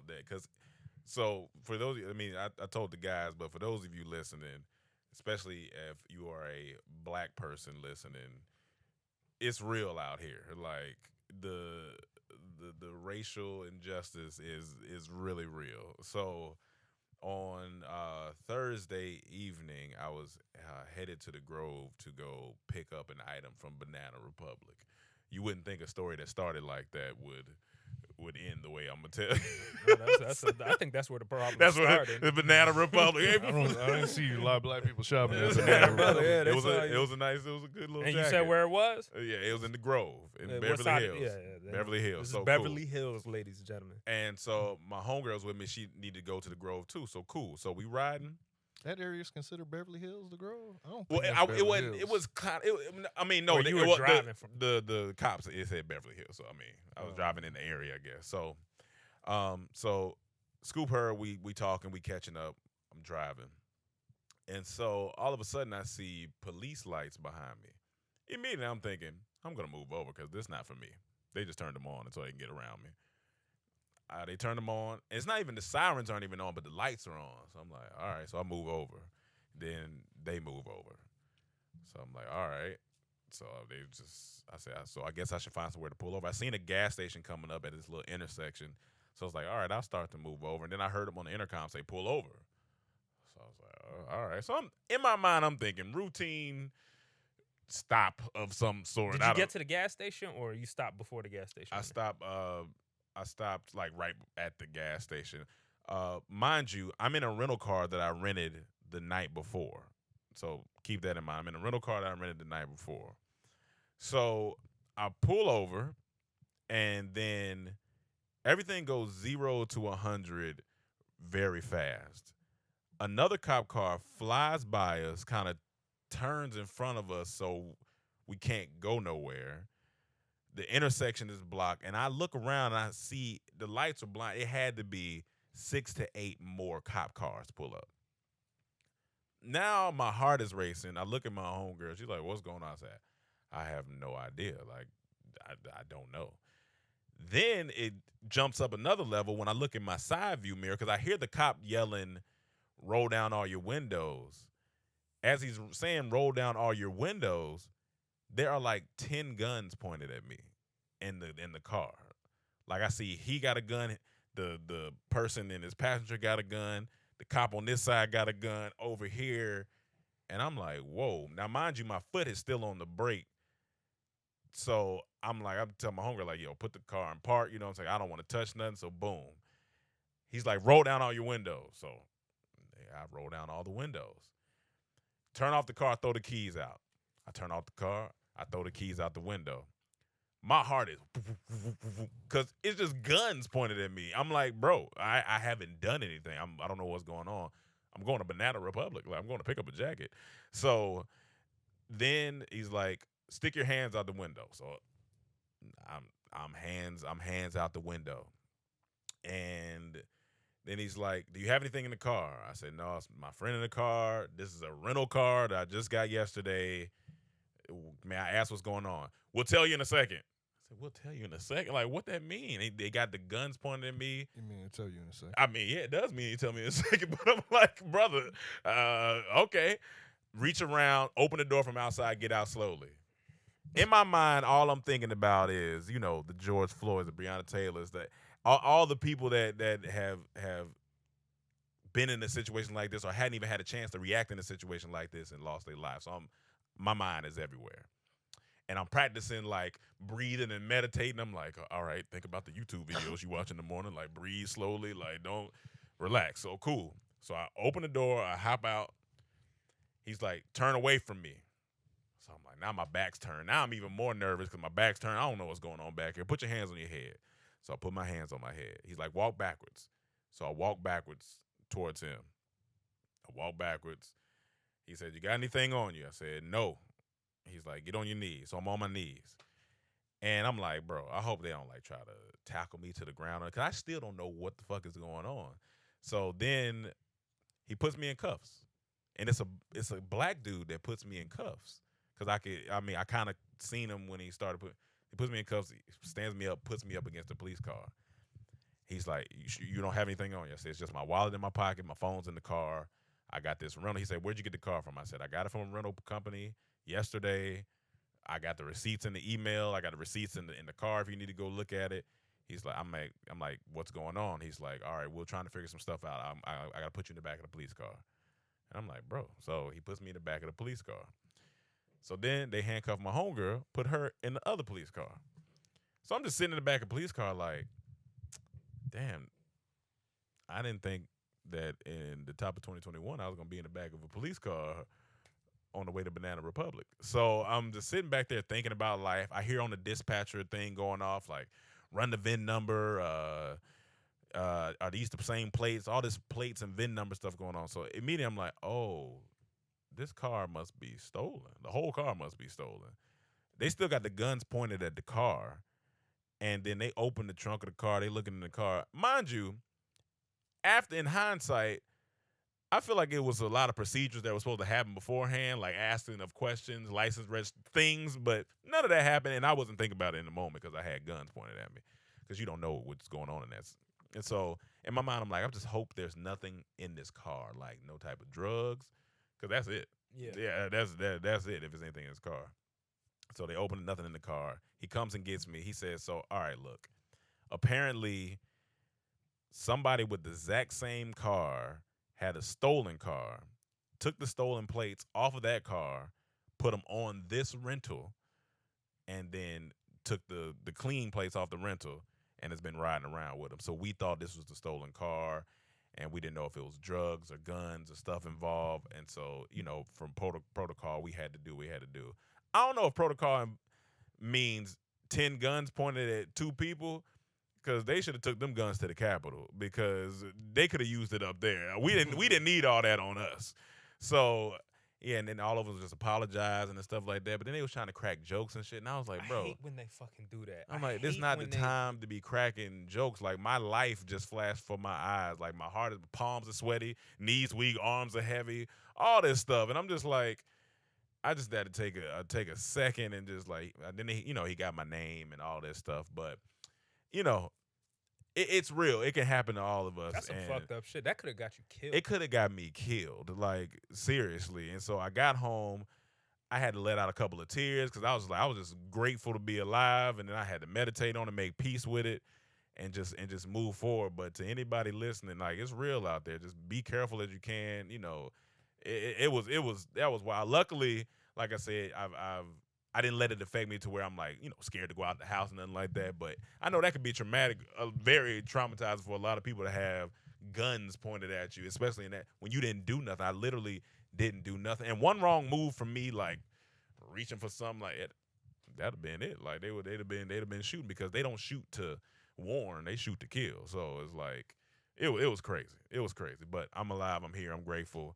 about that because so for those, I mean, I told the guys, but for those of you listening, especially if you are a black person listening, it's real out here. Like the the racial injustice is really real. So on Thursday evening, I was headed to the Grove to go pick up an item from Banana Republic. You wouldn't think a story that started like that would end the way I'm gonna tell No, you. I think that's where the problem That's what started. the Banana Republic. I don't see a lot of black people shopping at It Banana Brother, Republic. yeah, they was saw a you. it was a good little And jacket. you said where it was? Yeah, it was in the Grove in What Beverly side? Hills. Yeah. Beverly Hills. This So is Beverly cool. Hills, ladies and gentlemen. And so my homegirl's with me. She needed to go to the Grove too. So cool. So we riding. That area is considered Beverly Hills, the Grove. I don't Well, think that's it Beverly wasn't. Hills. It was kind. I mean, no. Or you it were was, driving from- the cops. It said Beverly Hills. So I mean, I was driving in the area, I guess. So scoop her. We talking. We catching up. I'm driving, and so all of a sudden I see police lights behind me. Immediately I'm thinking I'm gonna move over because this not for me. They just turned them on so they can get around me. They turned them on. And it's not even the sirens aren't even on, but the lights are on. So I'm like, all right. So I move over. Then they move over. So I'm like, all right. So I said, so I guess I should find somewhere to pull over. I seen a gas station coming up at this little intersection. So I was like, all right, I'll start to move over. And then I heard them on the intercom say, pull over. So I was like, all right. So in my mind, I'm thinking routine stop of some sort. Did you get to the gas station or you stopped before the gas station? I stopped like right at the gas station. Mind you, I'm in a rental car that I rented the night before. So keep that in mind. I'm in a rental car that I rented the night before. So I pull over and then everything goes 0 to 100 very fast. Another cop car flies by us, kind of turns in front of us so we can't go nowhere. The intersection is blocked, and I look around and I see the lights are blind. It had to be 6 to 8 more cop cars pull up. Now my heart is racing. I look at my homegirl. She's like, "What's going on?" I said, "I have no idea. Like, I don't know." Then it jumps up another level when I look in my side view mirror because I hear the cop yelling, "Roll down all your windows." As he's saying, "Roll down all your windows," there are like 10 guns pointed at me in the car. Like I see he got a gun, the person in his passenger got a gun, the cop on this side got a gun over here, and I'm like, whoa. Now mind you, my foot is still on the brake. So I'm telling my homegirl, like, yo, put the car in park, you know what I'm saying? I don't want to touch nothing, so boom. He's like, roll down all your windows. So I roll down all the windows. Turn off the car, throw the keys out. I turn off the car, I throw the keys out the window. My heart is because it's just guns pointed at me. I'm like, bro, I haven't done anything. I don't know what's going on. I'm going to Banana Republic. Like, I'm going to pick up a jacket. So then he's like, stick your hands out the window. So I'm hands out the window. And then he's like, do you have anything in the car? I said, no, it's my friend in the car. This is a rental car that I just got yesterday. May I ask what's going on? We'll tell you in a second. I said, we'll tell you in a second? Like, what that mean? They got the guns pointed at me. You mean to tell you in a second? I mean, yeah, it does mean you tell me in a second. But I'm like, brother, okay. Reach around, open the door from outside, get out slowly. In my mind, all I'm thinking about is, you know, the George Floyds, the Breonna Taylors, that all the people that have been in a situation like this or hadn't even had a chance to react in a situation like this and lost their lives. So my mind is everywhere. And I'm practicing, like, breathing and meditating. I'm like, all right, think about the YouTube videos you watch in the morning. Like, breathe slowly. Like, don't relax. So, cool. So I open the door. I hop out. He's like, turn away from me. So I'm like, now my back's turned. Now I'm even more nervous because my back's turned. I don't know what's going on back here. Put your hands on your head. So I put my hands on my head. He's like, walk backwards. So I walk backwards towards him. I walk backwards. He said, you got anything on you? I said, no. He's like, get on your knees. So I'm on my knees. And I'm like, bro, I hope they don't, like, try to tackle me to the ground. Because I still don't know what the fuck is going on. So then he puts me in cuffs. And it's a black dude that puts me in cuffs. Because I kind of seen him when he puts me in cuffs. He stands me up, puts me up against the police car. He's like, you don't have anything on you. I said, it's just my wallet in my pocket, my phone's in the car. I got this rental. He said, where'd you get the car from? I said, I got it from a rental company yesterday. I got the receipts in the email. I got the receipts in the car if you need to go look at it. He's like, I'm like, what's going on? He's like, all right, we're trying to figure some stuff out. I got to put you in the back of the police car. And I'm like, bro. So he puts me in the back of the police car. So then they handcuff my homegirl, put her in the other police car. So I'm just sitting in the back of the police car like, damn, I didn't think that in the top of 2021 I was going to be in the back of a police car on the way to Banana Republic. So I'm just sitting back there thinking about life. I hear on the dispatcher thing going off, like, run the VIN number, are these the same plates, all this plates and VIN number stuff going on. So immediately I'm like, oh, this car must be stolen. The whole car must be stolen. They still got the guns pointed at the car. And then they open the trunk of the car. They looking in the car. Mind you, after in hindsight, I feel like it was a lot of procedures that were supposed to happen beforehand, like asking of questions, license things, but none of that happened. And I wasn't thinking about it in the moment because I had guns pointed at me because you don't know what's going on in that. And so in my mind, I'm like, I just hope there's nothing in this car, like no type of drugs, because that's it. Yeah, that's it if there's anything in his car. So they open nothing in the car. He comes and gets me. He says, so, all right, look, apparently somebody with the exact same car had a stolen car, took the stolen plates off of that car, put them on this rental, and then took the clean plates off the rental and has been riding around with them. So we thought this was the stolen car, and we didn't know if it was drugs or guns or stuff involved. And so, from protocol, we had to do what we had to do. I don't know if protocol means 10 guns pointed at 2 people, because they should have took them guns to the Capitol because they could have used it up there. We didn't need all that on us. So yeah, and then all of us just apologizing and stuff like that. But then they was trying to crack jokes and shit, and I was like, bro, I hate when they fucking do that. I'm like, this is not the time to be cracking jokes. Like, my life just flashed for my eyes. Like, my palms are sweaty, knees weak, arms are heavy, all this stuff, and I'm just like, I just had to take a second and just like, then he got my name and all this stuff, but it's real. It can happen to all of us. That's some fucked up shit. That could have got you killed. It could have got me killed, like, seriously. And so I got home. I had to let out a couple of tears because I was just grateful to be alive, and then I had to meditate on it, make peace with it, and just move forward. But to anybody listening, like, it's real out there. Just be careful as you can. That was wild. Luckily, like I said, I didn't let it affect me to where I'm like, scared to go out the house and nothing like that. But I know that could be traumatic, very traumatizing for a lot of people to have guns pointed at you, especially in that when you didn't do nothing. I literally didn't do nothing. And one wrong move from me, like reaching for something like it, that'd have been it. Like they'd have been shooting, because they don't shoot to warn, they shoot to kill. So it's like it was crazy. It was crazy. But I'm alive. I'm here. I'm grateful.